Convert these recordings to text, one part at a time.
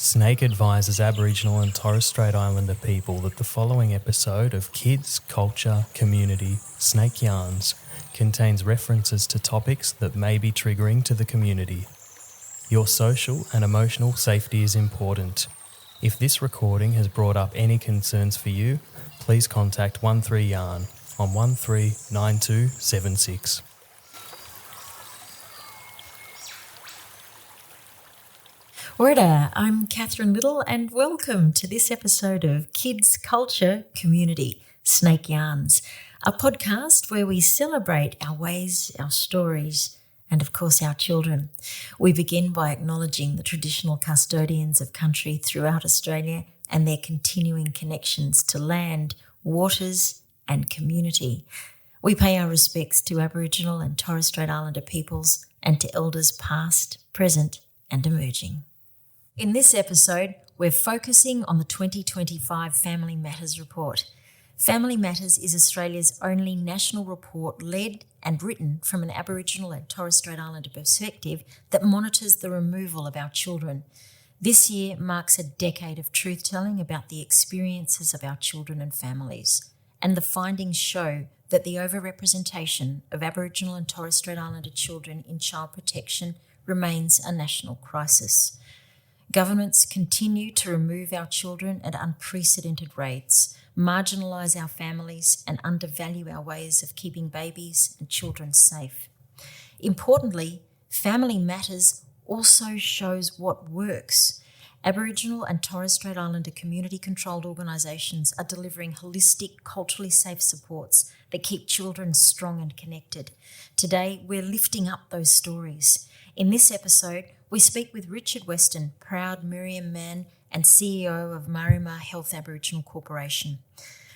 SNAICC advises Aboriginal and Torres Strait Islander people that the following episode of Kids, Culture, Community, SNAICC Yarns contains references to topics that may be triggering to the community. Your social and emotional safety is important. If this recording has brought up any concerns for you, please contact 13 Yarn on 139276. Orda, I'm Catherine Little and welcome to this episode of Kids, Culture, Community, SNAICC Yarns, a podcast where we celebrate our ways, our stories, and of course our children. We begin by acknowledging the traditional custodians of country throughout Australia and their continuing connections to land, waters, and community. We pay our respects to Aboriginal and Torres Strait Islander peoples and to elders past, present, and emerging. In this episode, we're focusing on the 2025 Family Matters Report. Family Matters is Australia's only national report led and written from an Aboriginal and Torres Strait Islander perspective that monitors the removal of our children. This year marks a decade of truth-telling about the experiences of our children and families, and the findings show that the overrepresentation of Aboriginal and Torres Strait Islander children in child protection remains a national crisis. Governments continue to remove our children at unprecedented rates, marginalise our families and undervalue our ways of keeping babies and children safe. Importantly, Family Matters also shows what works. Aboriginal and Torres Strait Islander community-controlled organisations are delivering holistic, culturally safe supports that keep children strong and connected. Today, we're lifting up those stories. In this episode, we speak with Richard Weston, proud Meriam man and CEO of Maari Ma Health Aboriginal Corporation.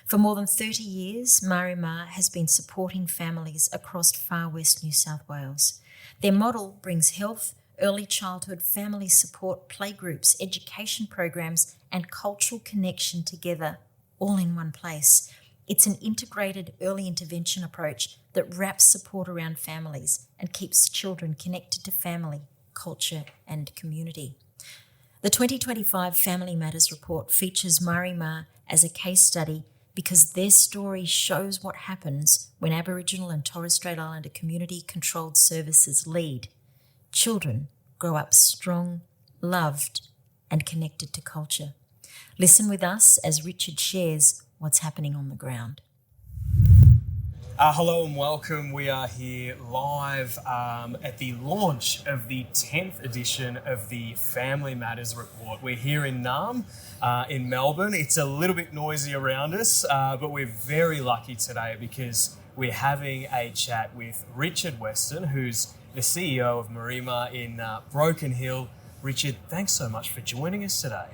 For more than 30 years, Maari Ma has been supporting families across Far West New South Wales. Their model brings health, early childhood, family support, playgroups, education programs, and cultural connection together, all in one place. It's an integrated early intervention approach that wraps support around families and keeps children connected to family, culture, and community. The 2025 Family Matters Report features Maari Ma as a case study because their story shows what happens when Aboriginal and Torres Strait Islander community-controlled services lead. Children grow up strong, loved, and connected to culture. Listen with us as Richard shares what's happening on the ground. Hello and welcome. We are here live at the launch of the 10th edition of the Family Matters Report. We're here in Naarm in Melbourne. It's a little bit noisy around us, but we're very lucky today because we're having a chat with Richard Weston, who's the CEO of Maari Ma in Broken Hill. Richard, thanks so much for joining us today.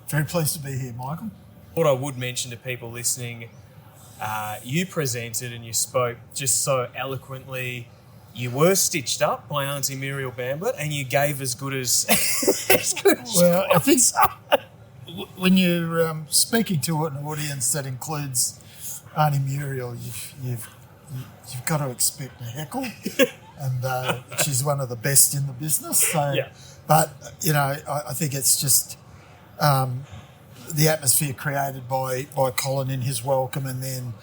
Very pleased to be here, Michael. What I would mention to people listening, you presented and you spoke just so eloquently. You were stitched up by Auntie Muriel Bamblet and you gave as good as Well, I think when you're speaking to an audience that includes Auntie Muriel, you've got to expect a heckle, and she's one of the best in the business. So, yeah. But I think it's just the atmosphere created by Colin in his welcome, and then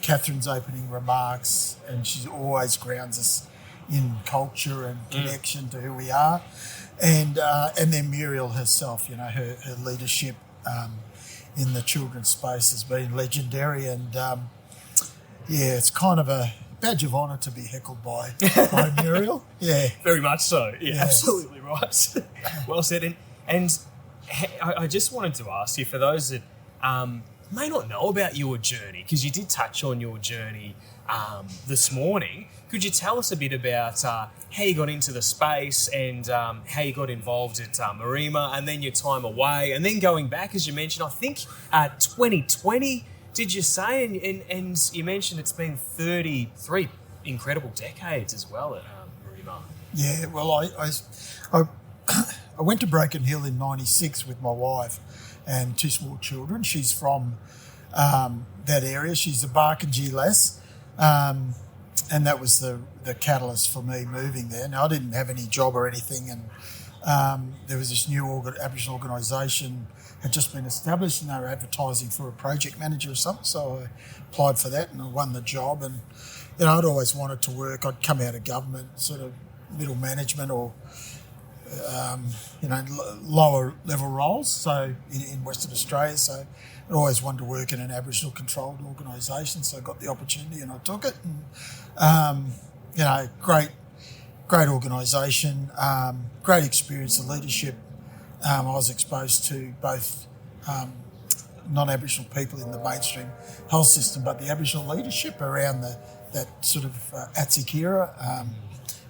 Catherine's opening remarks, and she always grounds us in culture and connection to who we are, and then Muriel herself, her leadership in the children's space has been legendary, and it's kind of a badge of honour to be heckled by Muriel. Yeah, very much so. Yeah, yes. Absolutely right. Well said. And I just wanted to ask you, for those that may not know about your journey, because you did touch on your journey this morning, could you tell us a bit about how you got into the space and how you got involved at Maari Ma, and then your time away, and then going back, as you mentioned, I think 2020, did you say? And you mentioned it's been 33 incredible decades as well at Maari Ma. Yeah, well, I went to Broken Hill in '96 with my wife and two small children. She's from that area. She's a Barkindji lass, and that was the catalyst for me moving there. Now, I didn't have any job or anything, and there was this new Aboriginal organisation had just been established, and they were advertising for a project manager or something. So I applied for that and I won the job. And I'd always wanted to work. I'd come out of government, sort of middle management or lower level roles. So in Western Australia, so I always wanted to work in an Aboriginal controlled organisation. So I got the opportunity and I took it. And, great organisation, great experience of leadership. I was exposed to both non-Aboriginal people in the mainstream health system, but the Aboriginal leadership around that sort of SNAICC era.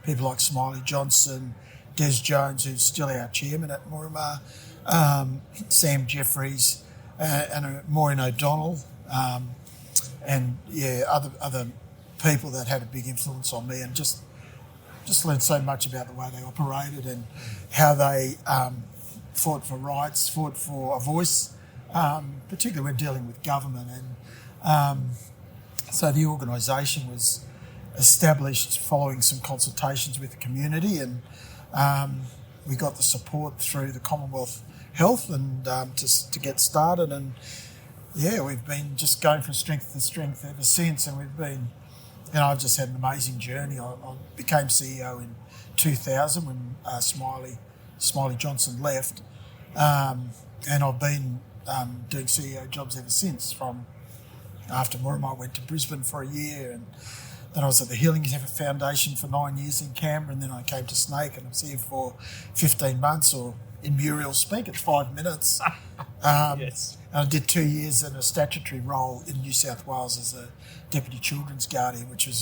People like Smiley Johnson, Des Jones, who's still our chairman at Maari Ma, Sam Jeffries, and Maureen O'Donnell, and other people that had a big influence on me, and just learned so much about the way they operated and how they fought for rights, fought for a voice, particularly when dealing with government. And so the organisation was established following some consultations with the community, and we got the support through the Commonwealth Health and to get started. And we've been just going from strength to strength ever since, and we've been, I've just had an amazing journey. I became CEO in 2000 when Smiley Johnson left, and I've been doing CEO jobs ever since. From after Meriam, I went to Brisbane for a year, and then I was at the Healing Foundation for 9 years in Canberra, and then I came to SNAICC, and I was here for 15 months, or in Muriel speak, it's 5 minutes. Yes. And I did 2 years in a statutory role in New South Wales as a Deputy Children's Guardian, got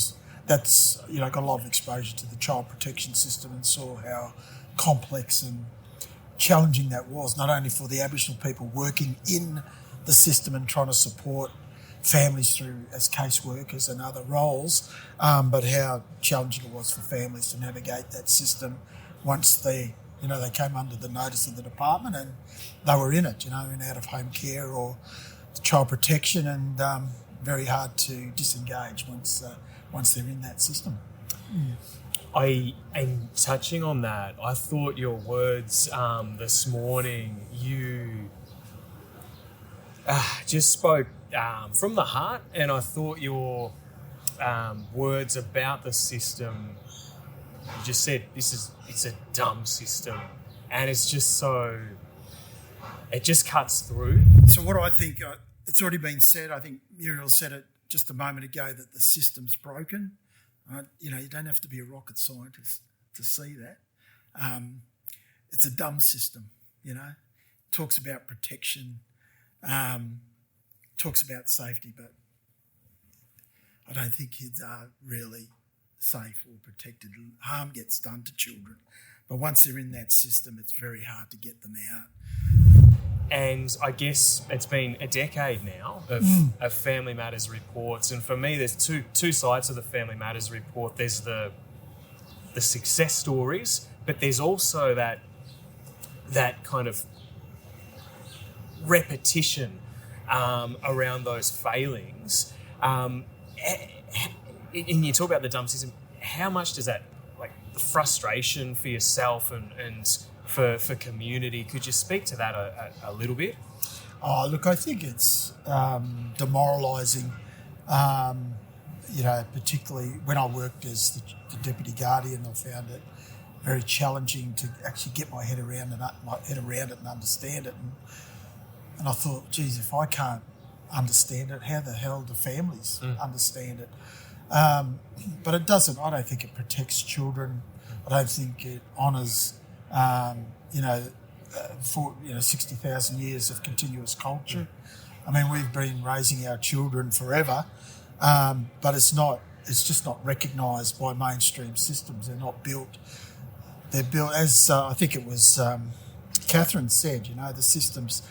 a lot of exposure to the child protection system and saw how complex and challenging that was, not only for the Aboriginal people working in the system and trying to support families through as caseworkers and other roles, but how challenging it was for families to navigate that system once they came under the notice of the department and they were in it, in out-of-home care or child protection, and very hard to disengage once they're in that system. And touching on that, I thought your words this morning, you just spoke from the heart, and I thought your words about the system, you just said it's a dumb system, and it's just it just cuts through. So what I think, it's already been said, I think Muriel said it just a moment ago, that the system's broken. You don't have to be a rocket scientist to see that. It's a dumb system, talks about protection, talks about safety, but I don't think kids are really safe or protected. Harm gets done to children, but once they're in that system, it's very hard to get them out. And I guess it's been a decade now of Family Matters reports, and for me, there's two sides of the Family Matters report. There's the success stories, but there's also that kind of repetition around those failings. And you talk about the dumb system. How much does that, like, the frustration for yourself and for community, could you speak to that a little bit? Oh, look, I think it's demoralising, particularly when I worked as the Deputy Guardian. I found it very challenging to actually get my head around it and understand it. And I thought, geez, if I can't understand it, how the hell do families understand it? But it doesn't. I don't think it protects children. I don't think it honours 60,000 years of continuous culture. I mean, we've been raising our children forever, but it's just not recognised by mainstream systems. They're not built. They're built, as I think it was Catherine said, the system's,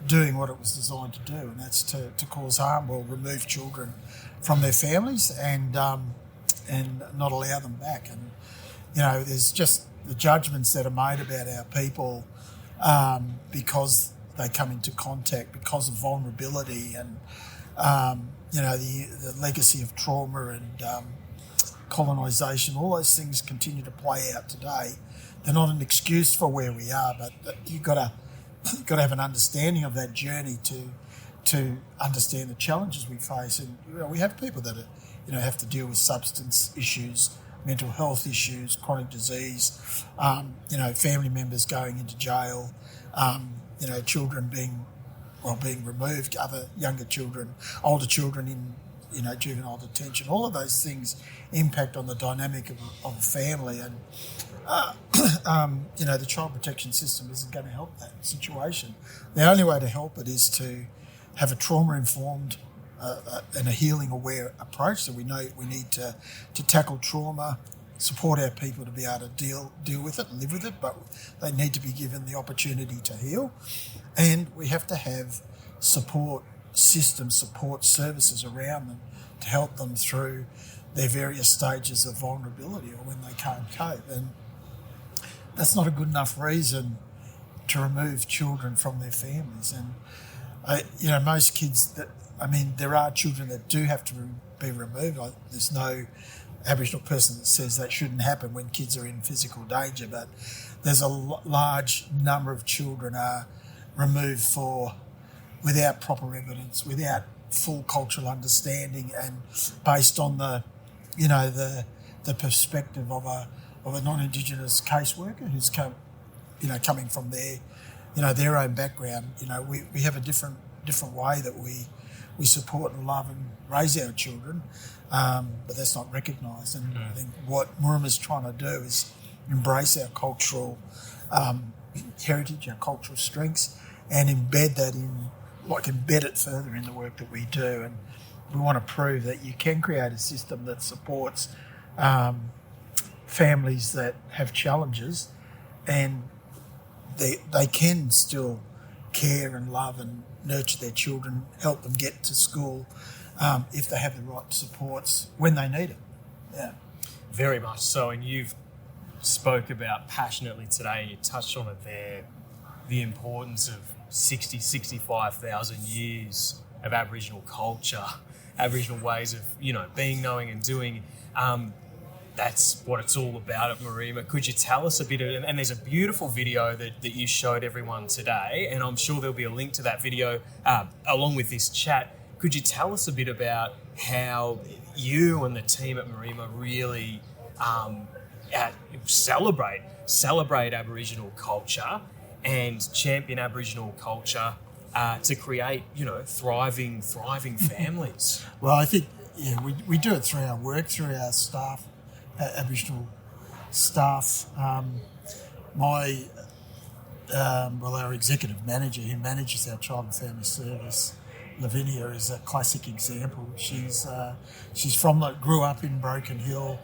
doing what it was designed to do, and that's to cause harm or remove children from their families and not allow them back. And, there's just the judgments that are made about our people because they come into contact, because of vulnerability and, the legacy of trauma and colonisation. All those things continue to play out today they're not an excuse for where we are, but you've got to have an understanding of that journey to understand the challenges we face. And we have people that have to deal with substance issues, mental health issues, chronic disease, family members going into jail, children being removed, other younger children, older children in juvenile detention. All of those things impact on the dynamic of a family, and the child protection system isn't going to help that situation. The only way to help it is to have a trauma-informed and a healing-aware approach. So we know we need to tackle trauma, support our people to be able to deal with it and live with it, but they need to be given the opportunity to heal. And we have to have support systems, support services around them to help them through their various stages of vulnerability or when they can't cope. And that's not a good enough reason to remove children from their families. And most kids there are children that do have to be removed. There's no Aboriginal person that says that shouldn't happen when kids are in physical danger, but there's a large number of children are removed without proper evidence, without full cultural understanding, and based on the perspective of a non-Indigenous caseworker who's coming from their own background. We have a different way that we support and love and raise our children, but that's not recognised. And I think what Meriam is trying to do is embrace our cultural heritage, our cultural strengths, and embed it further in the work that we do. And we want to prove that you can create a system that supports families that have challenges, and they can still care and love and nurture their children, help them get to school if they have the right supports when they need it. Yeah. Very much so. And you've spoke about passionately today, and you touched on it there, the importance of 65,000 years of Aboriginal culture, Aboriginal ways of, being, knowing and doing. That's what it's all about at Maari Ma. Could you tell us a bit of, and there's a beautiful video that you showed everyone today, and I'm sure there'll be a link to that video along with this chat. Could you tell us a bit about how you and the team at Maari Ma really celebrate Aboriginal culture and champion Aboriginal culture to create, thriving families? Well, I think, we do it through our work, through our staff, Aboriginal staff. Our executive manager who manages our child and family service, Lavinia, is a classic example. She's grew up in Broken Hill.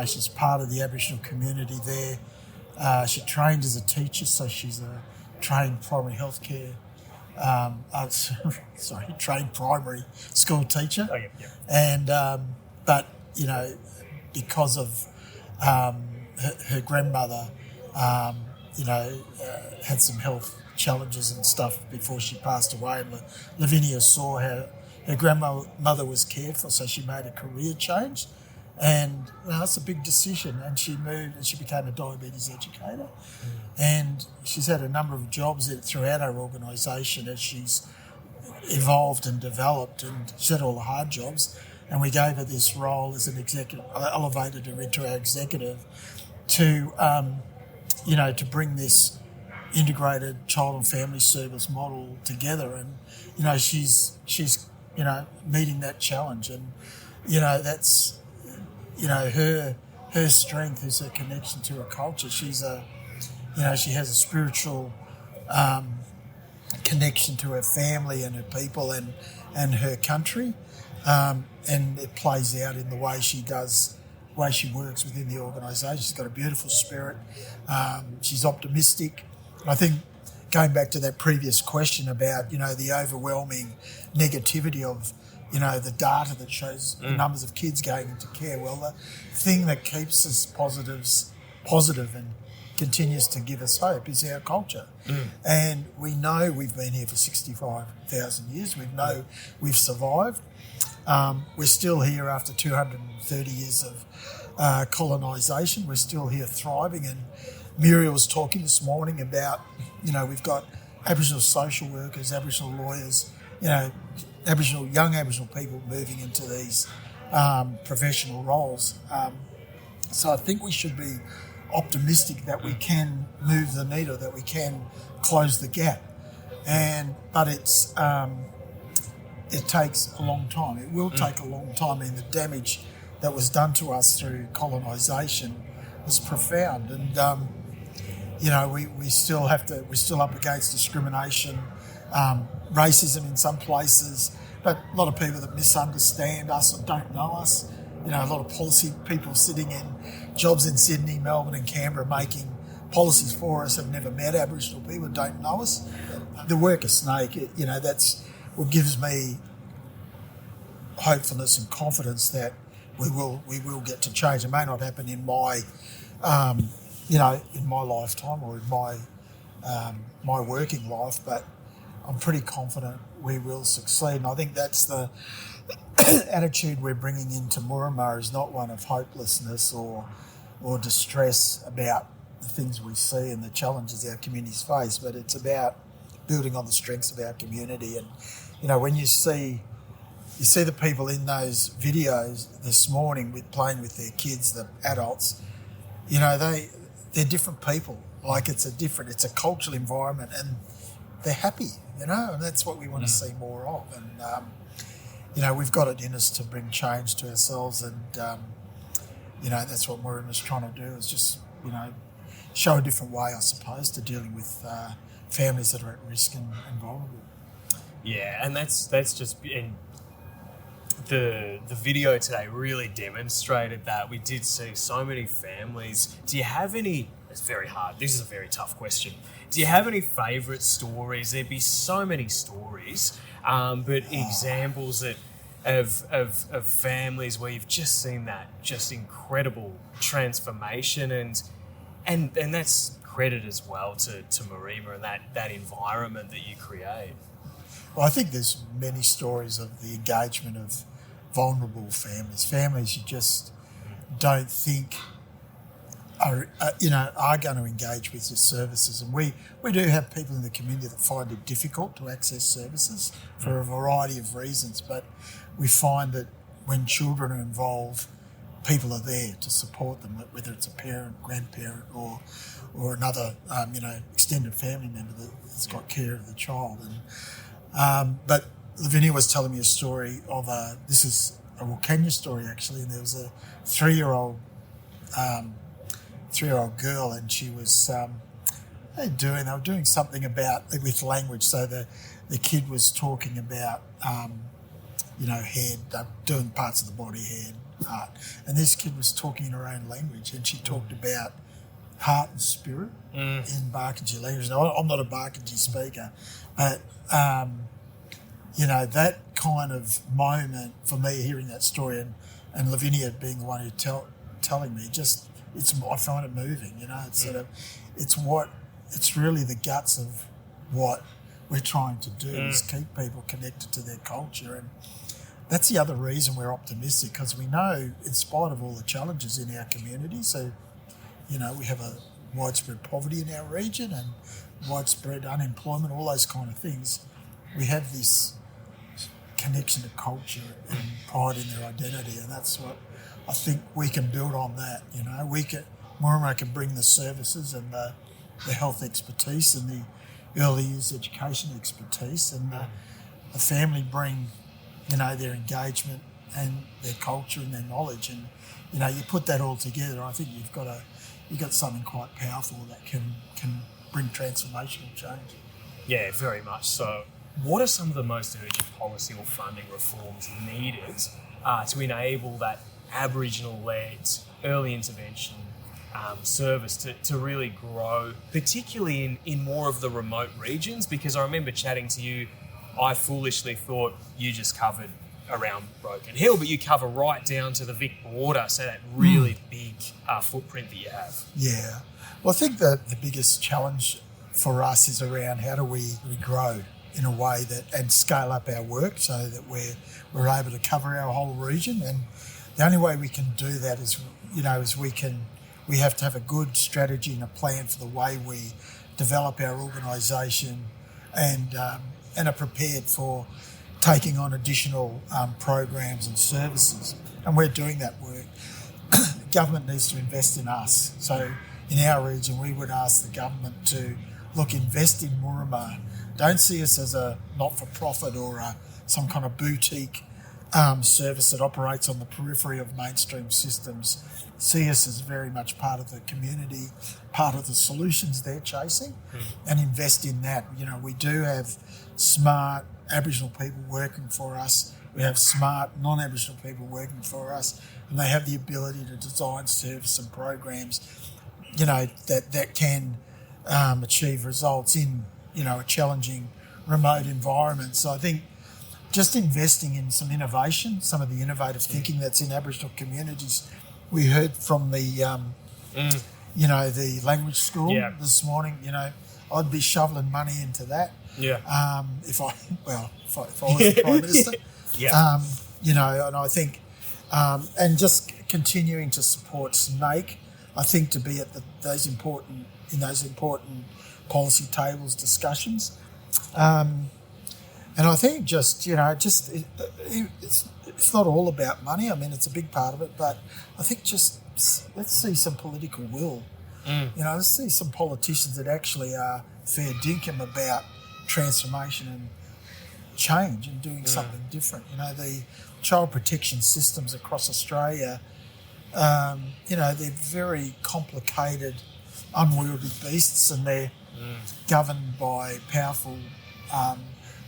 She's part of the Aboriginal community there. She trained as a teacher, so she's a trained primary healthcare. Trained primary school teacher. Oh, yeah. And but because of her grandmother, had some health challenges and stuff before she passed away. And Lavinia saw how her grandmother was cared for, so she made a career change. And that's a big decision. And she moved and she became a diabetes educator. And she's had a number of jobs throughout our organisation as she's evolved and developed, and she's had all the hard jobs. And we gave her this role as an executive, elevated her into our executive to bring this integrated child and family service model together. And, she's meeting that challenge. And, that's, her strength is her connection to her culture. She has a spiritual connection to her family and her people and her country. And it plays out in the way she works within the organisation. She's got a beautiful spirit. She's optimistic. I think going back to that previous question about, the overwhelming negativity of, the data that shows the numbers of kids going into care. Well, the thing that keeps us positive and continues to give us hope is our culture. And we know we've been here for 65,000 years. We know we've survived. We're still here after 230 years colonisation. We're still here thriving. And Meriam was talking this morning about, we've got Aboriginal social workers, Aboriginal lawyers, young Aboriginal people moving into these professional roles. So I think we should be optimistic that we can move the needle, that we can close the gap. But it takes a long time. It will take a long time. I mean, the damage that was done to us through colonisation was profound. And, we're still up against discrimination, racism in some places, but a lot of people that misunderstand us or don't know us. A lot of policy people sitting in jobs in Sydney, Melbourne and Canberra making policies for us have never met Aboriginal people, don't know us. The work of SNAICC, that's what gives me hopefulness and confidence that we will get to change. It may not happen in my, in my lifetime or in my working life, but I'm pretty confident we will succeed. And I think that's the attitude we're bringing into Maari Ma, is not one of hopelessness or distress about the things we see and the challenges our communities face, but it's about building on the strengths of our community. And when you see the people in those videos this morning playing with their kids, the adults, they're different people. Like it's a cultural environment, and they're happy, and that's what we want to see more of. And we've got it in us to bring change to ourselves, and that's what Meriam is trying to do, is just show a different way, I suppose, to dealing with families that are at risk and vulnerable. Yeah, and that's just the video today really demonstrated that. We did see so many families. Do you have any? It's very hard. This is a very tough question. Do you have any favourite stories? There'd be so many stories, but examples that of families where you've just seen that just incredible transformation, and that's credit as well to Maari Ma and that environment that you create. Well, I think there's many stories of the engagement of vulnerable families you just don't think are going to engage with your services. And we do have people in the community that find it difficult to access services for a variety of reasons, but we find that when children are involved, people are there to support them, whether it's a parent, grandparent, or another extended family member that's got care of the child. And but Lavinia was telling me a story of this is a Wilcannia story actually, and there was a three-year-old girl, and she was they were doing something with language. So the kid was talking about head, doing parts of the body, head, heart, and this kid was talking in her own language, and she talked about heart and spirit in Barkindji language. Now, I'm not a Barkindji speaker, but that kind of moment for me, hearing that story, and Lavinia being the one who telling me, I find it moving. It's sort of, it's really the guts of what we're trying to do is keep people connected to their culture, and that's the other reason we're optimistic, because we know, in spite of all the challenges in our community, so we have a widespread poverty in our region and widespread unemployment, all those kind of things. We have this connection to culture and pride in their identity, and that's what I think we can build on. That Maari Ma can bring the services and the health expertise and the early years education expertise, and the family bring their engagement and their culture and their knowledge, and you put that all together, I think you've got something quite powerful that can bring transformational change. Yeah, very much so. What are some of the most urgent policy or funding reforms needed to enable that Aboriginal-led early intervention service to really grow, particularly in more of the remote regions? Because I remember chatting to you, I foolishly thought you just covered around Broken Hill, but you cover right down to the Vic border, so that really big footprint that you have. Yeah. Well, I think the biggest challenge for us is around how do we grow in a way and scale up our work so that we're able to cover our whole region. And the only way we can do that is we have to have a good strategy and a plan for the way we develop our organisation and are prepared for taking on additional programs and services. And we're doing that work. Government needs to invest in us. So in our region, we would ask the government to invest in Maari Ma. Don't see us as a not-for-profit or some kind of boutique service that operates on the periphery of mainstream systems. See us as very much part of the community, part of the solutions they're chasing, and invest in that. We do have smart Aboriginal people working for us. We have smart non-Aboriginal people working for us, and they have the ability to design service and programs, that can achieve results in, a challenging remote environment. So I think just investing in some innovation, some of the innovative thinking that's in Aboriginal communities. We heard from the, the language school this morning. I'd be shoveling money into that. Yeah. If I was the Prime Minister. Yeah. And I think, and just continuing to support SNAICC, I think, to be at those important policy tables discussions. And I think it's not all about money. I mean, it's a big part of it, but I think just let's see some political will. Let's see some politicians that actually are fair dinkum about transformation and change and doing something different. The child protection systems across Australia, they're very complicated, unwieldy beasts, and they're governed by powerful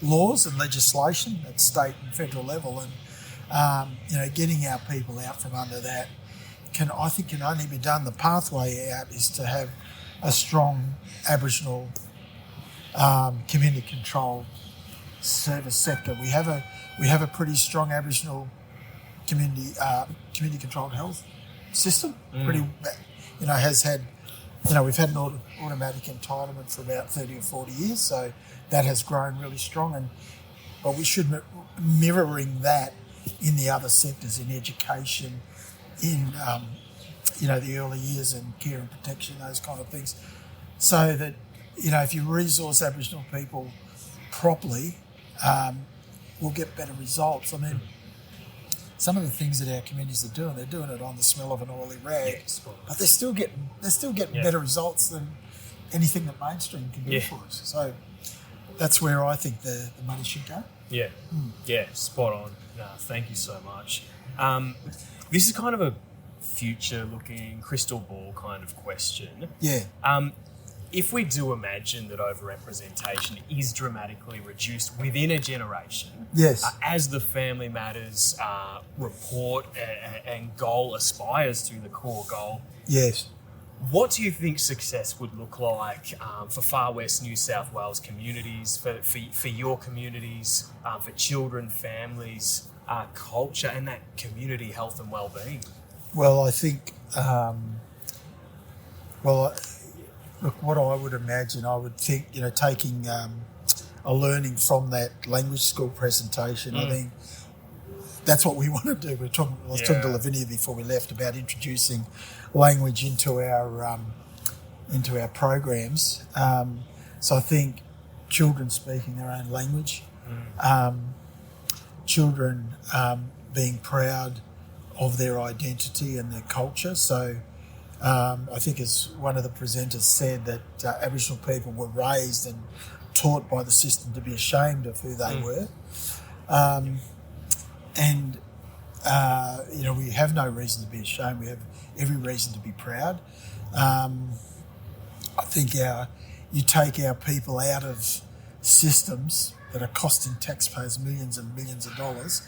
laws and legislation at state and federal level, and getting our people out from under that can only be done. The pathway out is to have a strong Aboriginal community-controlled service sector. We have a pretty strong Aboriginal community-controlled health system. Has had. We've had an automatic entitlement for about 30 or 40 years, so that has grown really strong. But we should mirroring that in the other sectors, in education, in the early years and care and protection, those kind of things, so that if you resource Aboriginal people properly, we'll get better results. I mean, some of the things that our communities are doing, they're doing it on the smell of an oily rag, but they're still getting better results than anything that mainstream can do for us. So that's where I think the money should go. Yeah, yeah, spot on. No, thank you so much. This is kind of a future-looking crystal ball kind of question. Yeah. If we do imagine that overrepresentation is dramatically reduced within a generation, yes, as the Family Matters report and goal aspires to the core goal, yes, what do you think success would look like for Far West New South Wales communities, for your communities, for children, families, culture, and that community health and well-being? Well, I think, look, what I would imagine, I would think, taking a learning from that language school presentation, I think that's what we want to do. I was talking to Lavinia before we left about introducing language into our programs. So I think children speaking their own language, children being proud of their identity and their culture. So I think, as one of the presenters said, that Aboriginal people were raised and taught by the system to be ashamed of who they were. We have no reason to be ashamed. We have every reason to be proud. I think you take our people out of systems that are costing taxpayers millions and millions of dollars,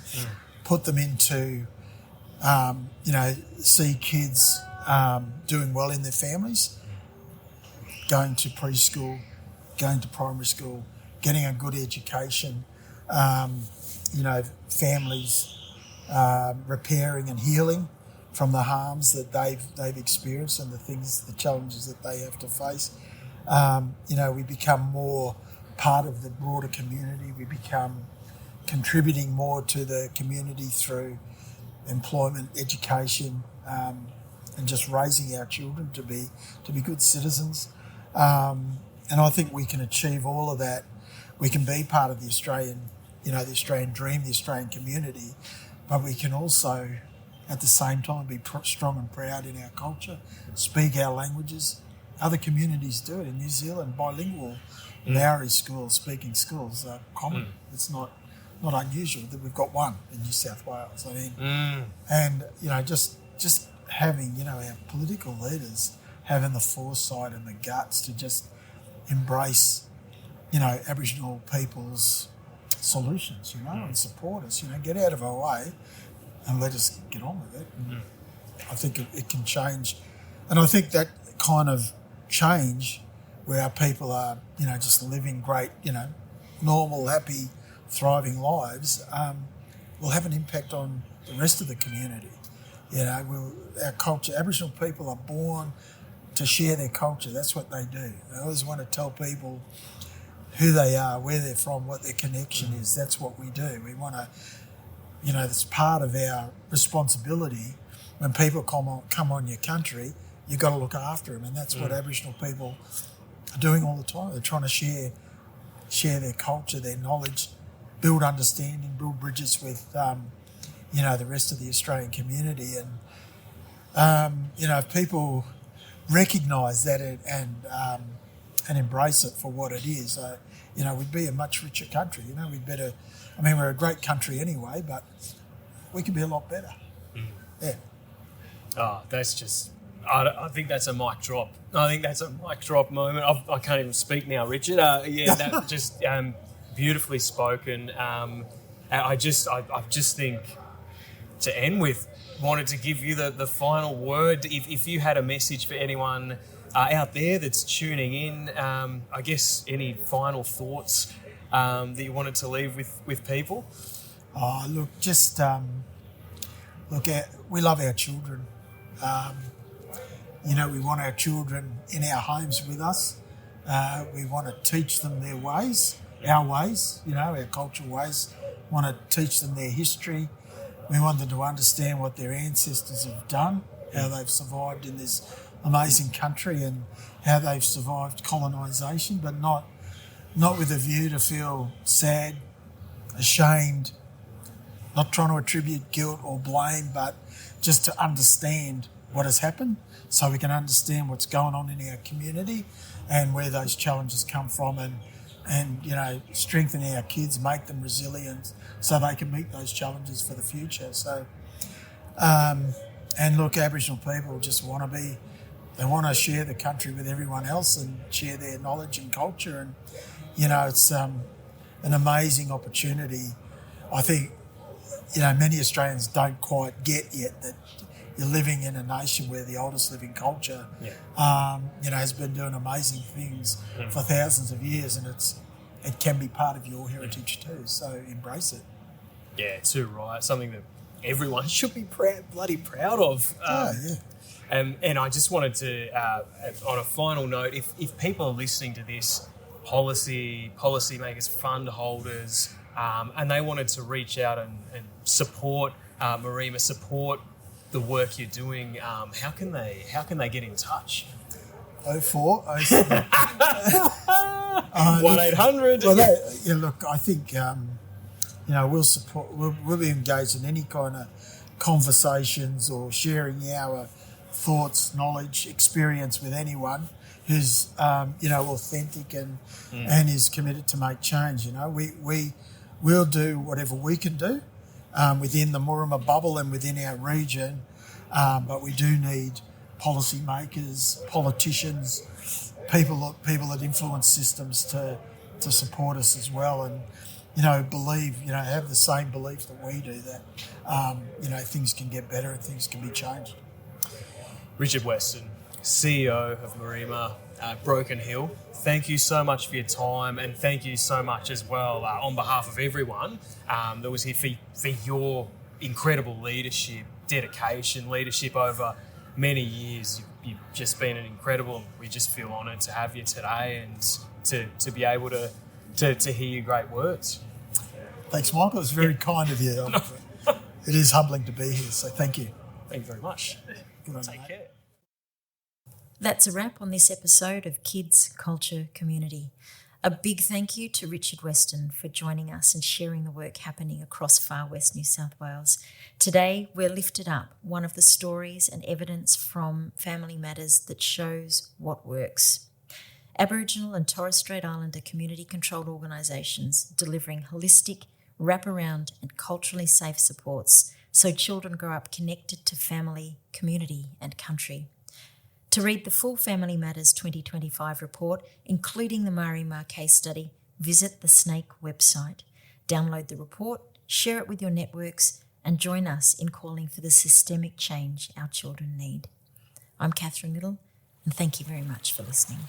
put them into, see kids doing well in their families, going to preschool, going to primary school, getting a good education, families repairing and healing from the harms that they've experienced and the challenges that they have to face. We become more part of the broader community. We become contributing more to the community through employment, education, and just raising our children to be good citizens. And I think we can achieve all of that. We can be part of the Australian, the Australian dream, the Australian community, but we can also, at the same time, be strong and proud in our culture, speak our languages. Other communities do it. In New Zealand, bilingual Maori schools, speaking schools are common. It's not unusual that we've got one in New South Wales. I mean, and just having our political leaders having the foresight and the guts to just embrace Aboriginal people's solutions, and support us. Get out of our way and let us get on with it. And I think it can change, and I think that kind of change where our people are, just living great, normal, happy, thriving lives, will have an impact on the rest of the community. Our culture, Aboriginal people are born to share their culture. That's what they do. They always want to tell people who they are, where they're from, what their connection is. That's what we do. We want to, that's part of our responsibility. When people come on your country, you've got to look after them, and that's what Aboriginal people are doing all the time. They're trying to share their culture, their knowledge, build understanding, build bridges with, the rest of the Australian community. And, if people recognise that and embrace it for what it is, we'd be a much richer country. We're a great country anyway, but we could be a lot better. Yeah. Oh, that's just... I think that's a mic drop. I think that's a mic drop moment. I can't even speak now, Richard. That just beautifully spoken. I just think to end with, wanted to give you the final word. If you had a message for anyone out there that's tuning in, I guess any final thoughts that you wanted to leave with people? Oh, look, just we love our children. We want our children in our homes with us. We want to teach them their ways, our ways, our cultural ways. We want to teach them their history. We want them to understand what their ancestors have done, how they've survived in this amazing country and how they've survived colonisation, but not with a view to feel sad, ashamed, not trying to attribute guilt or blame, but just to understand what has happened so we can understand what's going on in our community and where those challenges come from and strengthen our kids, make them resilient so they can meet those challenges for the future. So, and look, Aboriginal people just want to share the country with everyone else and share their knowledge and culture. And, it's an amazing opportunity. I think, many Australians don't quite get yet that you're living in a nation where the oldest living culture, has been doing amazing things for thousands of years, and it can be part of your heritage too. So embrace it. Yeah, too right. Something that everyone should be bloody proud of. And I just wanted to, on a final note, if people are listening to this, policymakers, fund holders, and they wanted to reach out and support Maari Ma, support the work you're doing, how can they get in touch? 0407 1-800. Well, look, I think we'll support. We'll be engaged in any kind of conversations or sharing our thoughts, knowledge, experience with anyone who's authentic and is committed to make change. We'll do whatever we can do within the Maari Ma bubble and within our region, but we do need policymakers, politicians, people that influence systems to support us as well, and believe, have the same belief that we do, that things can get better and things can be changed. Richard Weston, CEO of Maari Ma, Broken Hill, thank you so much for your time, and thank you so much as well on behalf of everyone that was here for your incredible leadership, dedication, leadership over many years. You've just been an incredible. We just feel honoured to have you today and to be able to hear your great words. Thanks, Michael. It's very kind of you. it is humbling to be here. So thank you. Thank you very much. Good on you, Take mate. care. That's a wrap on this episode of Kids Culture Community. A big thank you to Richard Weston for joining us and sharing the work happening across Far West New South Wales. Today, we're lifted up one of the stories and evidence from Family Matters that shows what works. Aboriginal and Torres Strait Islander community-controlled organisations delivering holistic, wraparound and culturally safe supports so children grow up connected to family, community and country. To read the full Family Matters 2025 report, including the Maari Ma case study, visit the SNAICC website. Download the report, share it with your networks, and join us in calling for the systemic change our children need. I'm Catherine Little, and thank you very much for listening.